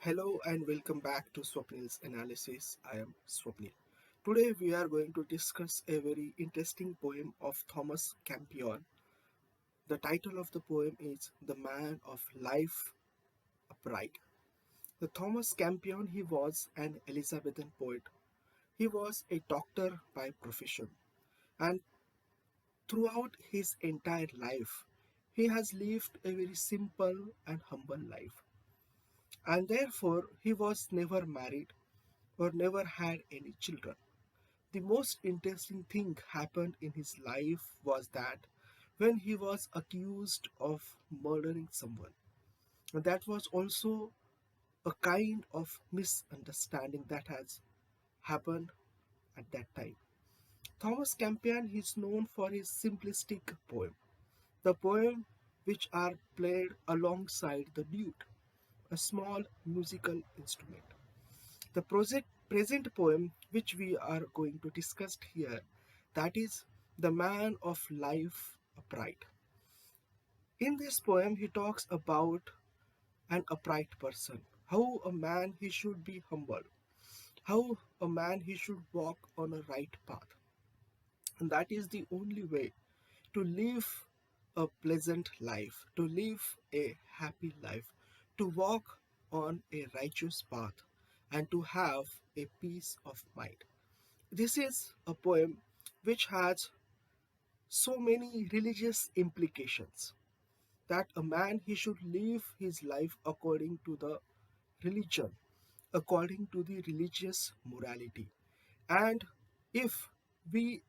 Hello and welcome back to Swapnil's analysis. I am Swapnil. Today we are going to discuss a very interesting poem of Thomas Campion. The title of the poem is The Man of Life Upright. The Thomas Campion, he was an Elizabethan poet. He was a doctor by profession, and throughout his entire life he has lived a very simple and humble life, and therefore he was never married or never had any children. The most interesting thing happened in his life was that when he was accused of murdering someone, and that was also a kind of misunderstanding that has happened at that time. Thomas Campion is known for his simplistic poem, the poem which are played alongside the lute, a small musical instrument. The present poem which we are going to discuss here, that is The Man of Life Upright. In this poem he talks about an upright person, how a man he should be humble, how a man he should walk on a right path. And that is the only way to live a pleasant life, to live a happy life, to walk on a righteous path, and to have a peace of mind. This is a poem which has so many religious implications that a man he should live his life according to the religion, according to the religious morality. And if we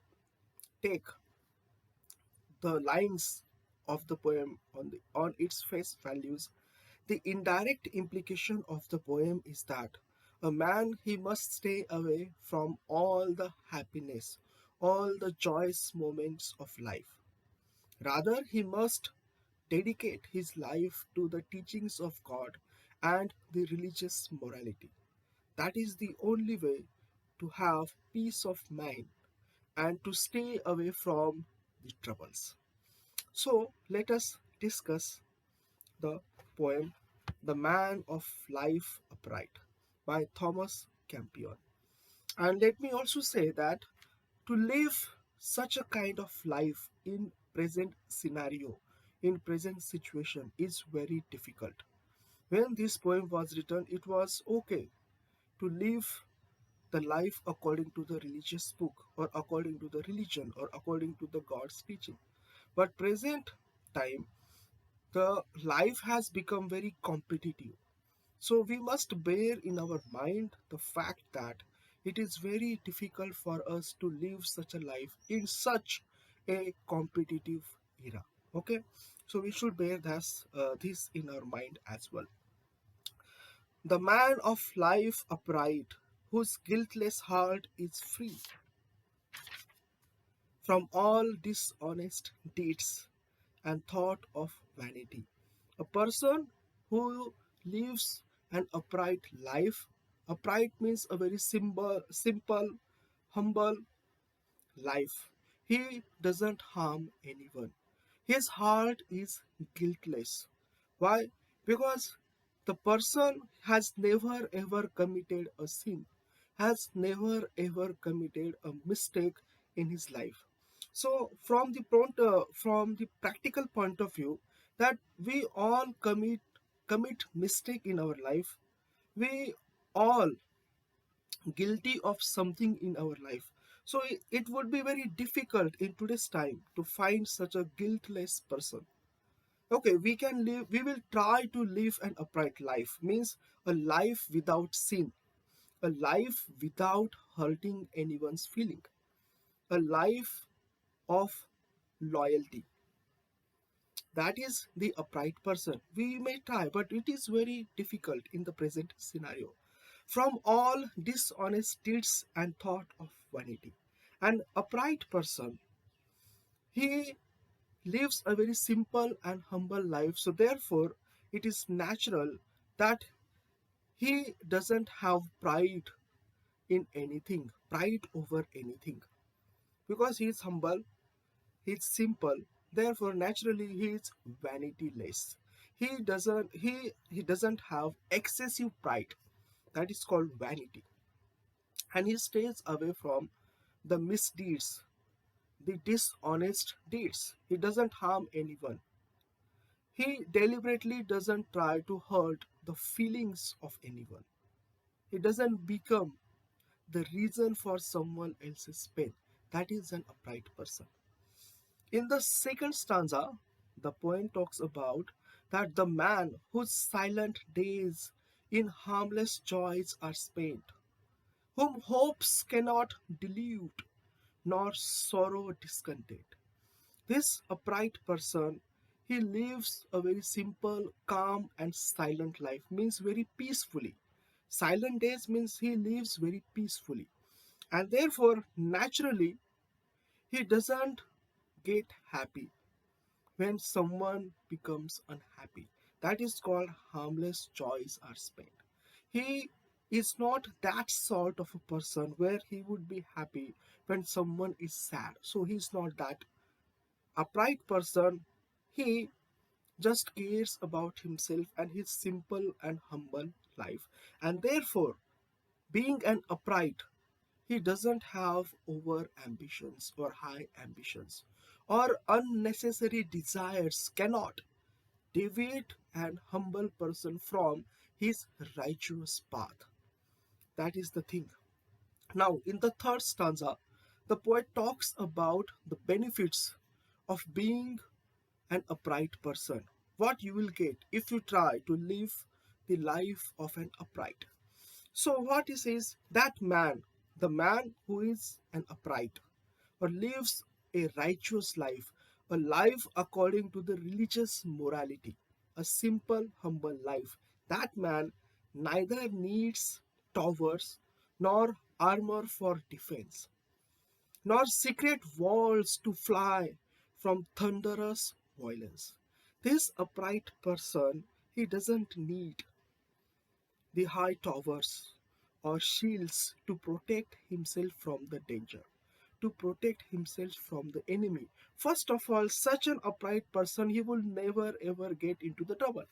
take the lines of the poem on its face values, the indirect implication of the poem is that a man he must stay away from all the happiness, all the joyous moments of life. Rather, he must dedicate his life to the teachings of God and the religious morality. That is the only way to have peace of mind and to stay away from the troubles. So, let us discuss the poem The Man of Life Upright by Thomas Campion. And let me also say that to live such a kind of life in present scenario, in present situation is very difficult. When this poem was written, it was okay to live the life according to the religious book or according to the religion or according to the God's teaching. But present time, the life has become very competitive. So we must bear in our mind the fact that it is very difficult for us to live such a life in such a competitive era. Okay, so we should bear this in our mind as well. The man of life upright, whose guiltless heart is free from all dishonest deeds and thought of vanity. A person who lives an upright life. Upright means a very simple, humble life. He doesn't harm anyone. His heart is guiltless. Why? Because the person has never ever committed a sin, has never ever committed a mistake in his life. So, from the practical point of view, that we all commit mistake in our life. We all guilty of something in our life. So it would be very difficult in today's time to find such a guiltless person. Okay, we will try to live an upright life, means a life without sin, a life without hurting anyone's feeling, a life of loyalty. That is the upright person. We may try, but it is very difficult in the present scenario. From all dishonest deeds and thought of vanity. An upright person, he lives a very simple and humble life. So therefore, it is natural that he doesn't have pride in anything, pride over anything. Because he is humble, he is simple, therefore naturally he is vanityless. He doesn't have excessive pride, that is called vanity, and he stays away from the misdeeds, the dishonest deeds. He doesn't harm anyone. He deliberately doesn't try to hurt the feelings of anyone. He doesn't become the reason for someone else's pain. That is an upright person. In the second stanza, the poem talks about that the man whose silent days in harmless joys are spent, whom hopes cannot delude, nor sorrow discontent. This upright person, he lives a very simple, calm, and silent life, means very peacefully. Silent days means he lives very peacefully, and therefore, naturally, he doesn't get happy when someone becomes unhappy. That is called harmless joys are spent. He is not that sort of a person where he would be happy when someone is sad. So he's not that upright person. He just cares about himself and his simple and humble life. And therefore, being an upright, he doesn't have over ambitions or high ambitions or unnecessary desires cannot deviate an humble person from his righteous path. That is the thing. Now, in the third stanza, the poet talks about the benefits of being an upright person. What you will get if you try to live the life of an upright. So, what he says, that man, the man who is an upright or lives a righteous life, a life according to the religious morality, a simple, humble life, that man neither needs towers nor armor for defense, nor secret walls to fly from thunderous violence. This upright person, he doesn't need the high towers or shields to protect himself from the danger, to protect himself from the enemy. First of all, such an upright person, he will never ever get into the trouble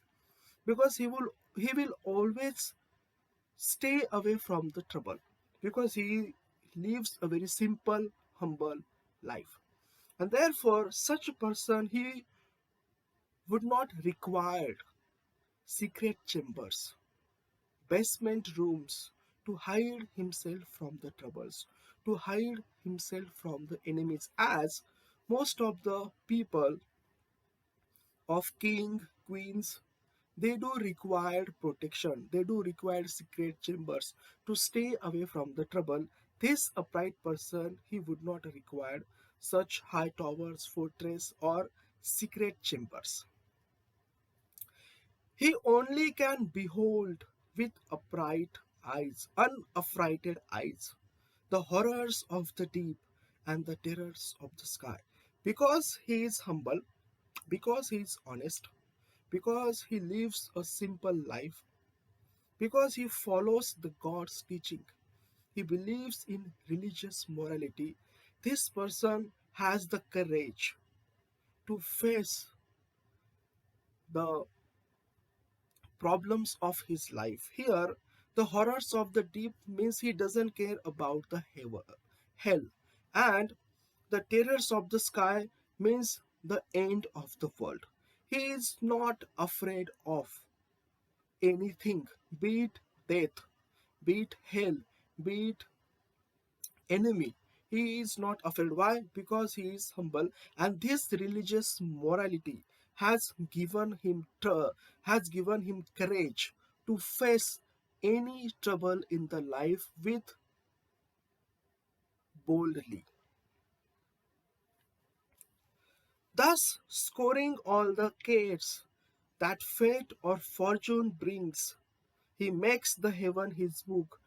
because he will always stay away from the trouble because he lives a very simple, humble life. And therefore, such a person, he would not require secret chambers, basement rooms to hide himself from the troubles, to hide himself from the enemies, as most of the people of king, queens, they do require protection, they do require secret chambers to stay away from the trouble. This upright person, he would not require such high towers, fortress, or secret chambers. He only can behold with upright eyes, unaffrighted eyes, the horrors of the deep and the terrors of the sky. Because he is humble, because he is honest, because he lives a simple life, because he follows the God's teaching, he believes in religious morality, this person has the courage to face the problems of his life. Here, the horrors of the deep means he doesn't care about the hell, and the terrors of the sky means the end of the world. He is not afraid of anything, be it death, be it hell, be it enemy. He is not afraid. Why? Because he is humble, and this religious morality has given him courage to face any trouble in the life with boldly, thus scoring all the cares that fate or fortune brings. He makes the heaven his book,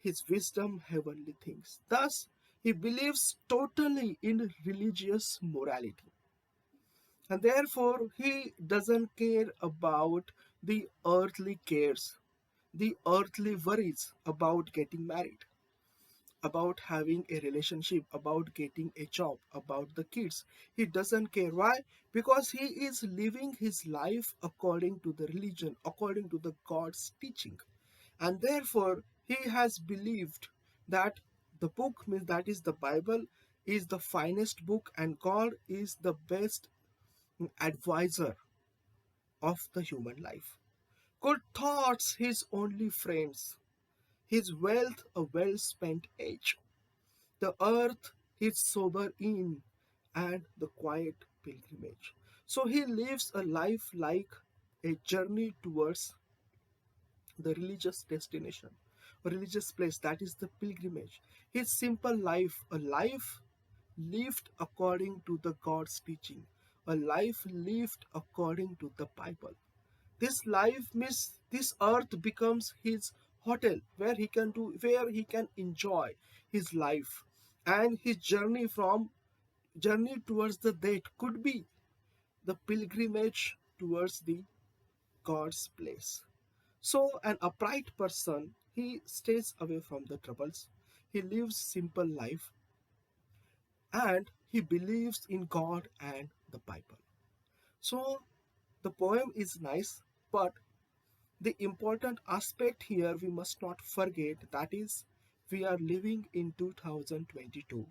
his wisdom heavenly things. Thus, he believes totally in religious morality. And therefore, he doesn't care about the earthly cares, the earthly worries about getting married, about having a relationship, about getting a job, about the kids. He doesn't care. Why? Because he is living his life according to the religion, according to the God's teaching. And therefore, he has believed that the book, means that is the Bible, is the finest book, and God is the best advisor of the human life. Good thoughts his only friends, his wealth a well spent age, the earth his sober inn, and the quiet pilgrimage. So he lives a life like a journey towards the religious destination, a religious place, that is the pilgrimage. His simple life, a life lived according to the God's teaching, a life lived according to the Bible. This life means this earth becomes his hotel where he can enjoy his life, and his journey towards the dead could be the pilgrimage towards the God's place. So an upright person, he stays away from the troubles, he lives simple life, and he believes in God and the Bible. So the poem is nice, but the important aspect here we must not forget, that is, we are living in 2022,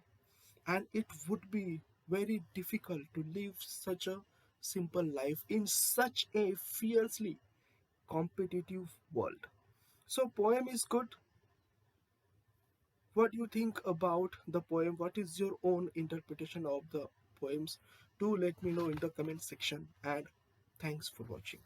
and it would be very difficult to live such a simple life in such a fiercely competitive world. So poem is good. What do you think about the poem? What is your own interpretation of the poems? Do let me know in the comment section, and thanks for watching.